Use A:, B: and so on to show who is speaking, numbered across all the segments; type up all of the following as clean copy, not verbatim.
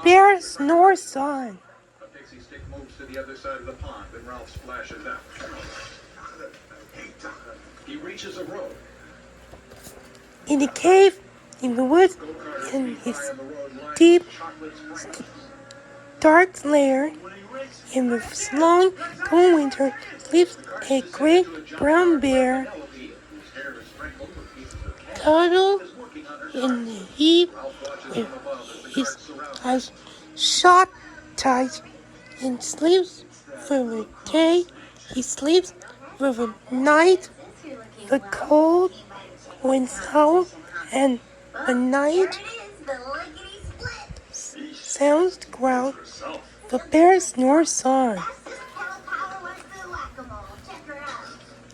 A: Bear Snores On.
B: A pixie stick moves to the other side of the pond and Ralph splashes out. He reaches a road.
A: In the cave, in the woods, in his deep, dark lair, in the long, cold winter, sleeps a great brown bear. Cuddled in the heap with his eyes shut tight, and sleeps for the day. He sleeps for the night. The cold winds howl, and the night sounds growl. The bear snores on,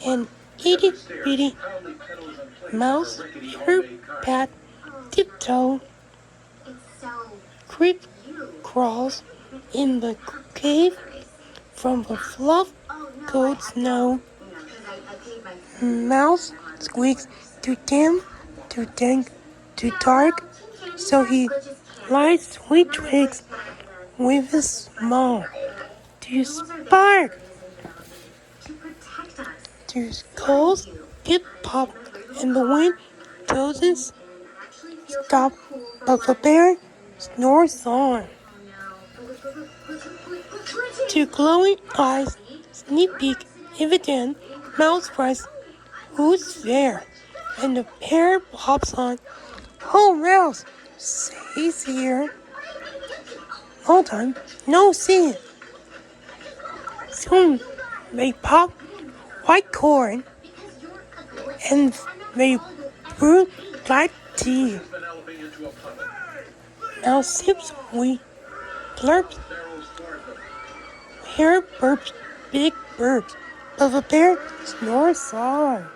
A: and itty bitty mouse, her pat tiptoe, creep crawls in the cave from the fluff cold snow. Mouse squeaks too dim, too dank, too dark, so he lights sweet twigs with his small to spark. To coals get pop, and the wind doesn't stop, but the bear snores on. To glowing eyes, sneak peek, evident, mouse cries, "Who's there?" And the bear hops on. "Oh, mouse, says here. Long time, no see." Soon they pop white corn, and they brew black tea. Mouse sips wheat, slurps, hair burps, big burps, but the bear snores on.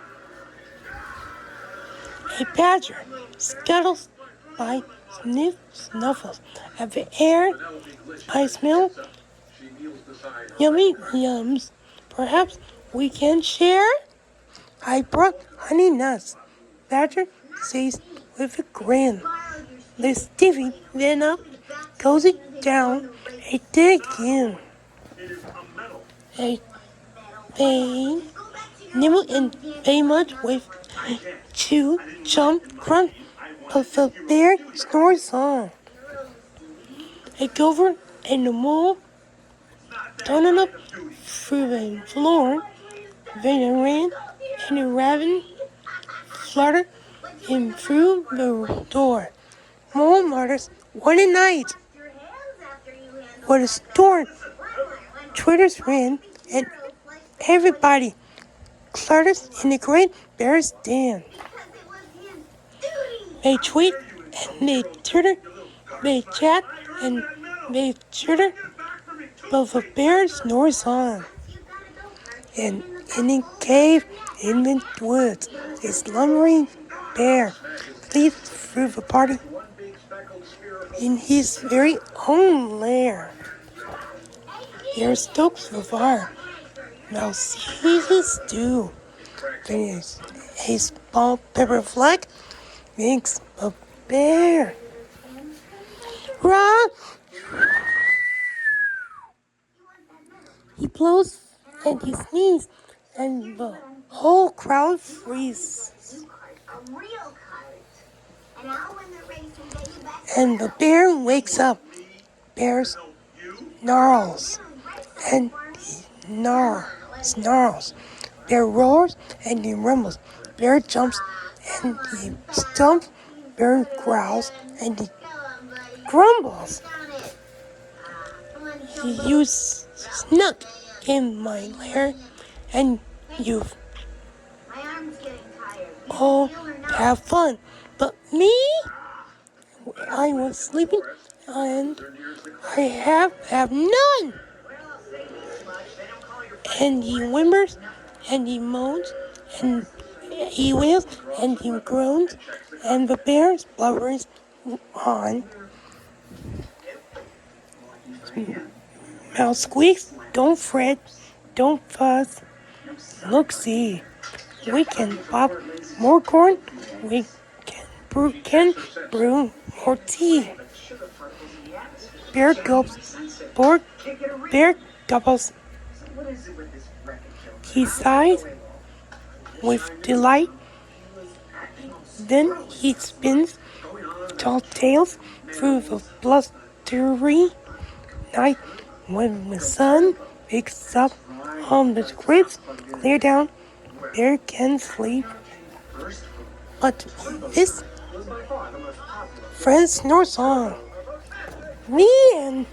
A: A badger scuttles by, snuffles at the air. I smell yummy yums. Perhaps we can share? I brought honey nuts, Badger says with a grin. The stiffy then up, goes it down, a dig in. They nibble and they much with chew, chomp, crunch, but the bear snores on. A gopher and a mole turning up through the floor. Then a wren and a raven flutter in through the door. Mole mutters, "What a night! What a storm!" Twitters wren, and everybody clutters in the great bear's den. They tweet and they titter, they chat and they chitter, but the bear snores on. And in the cave, in the woods, a slumbering bear sleeps through the party in his very own lair. There stokes the fire, now sees the stew. Then a small pepper flag makes a bear. Run! He blows and he sneezes, and the whole crowd freezes. And the bear wakes up. Bear snarls, and he snarls. Bear roars and he rumbles. Bear jumps and he stumps. Bear growls and he grumbles. You snuck in my lair, and you all have fun. But me, I was sleeping, and I have none. And he whimpers, and he moans, and he wails, and he groans, and the bear blubbers on. Mouse squeaks, "Don't fret, don't fuss. Look, see, we can pop more corn, we can brew more tea." Bear gulps. Bear gobbles. He sighs with delight. Then he spins tall tales through the blustery night when the sun picks up on the crisp clear down. Bear can sleep. But this friend snores on. The end.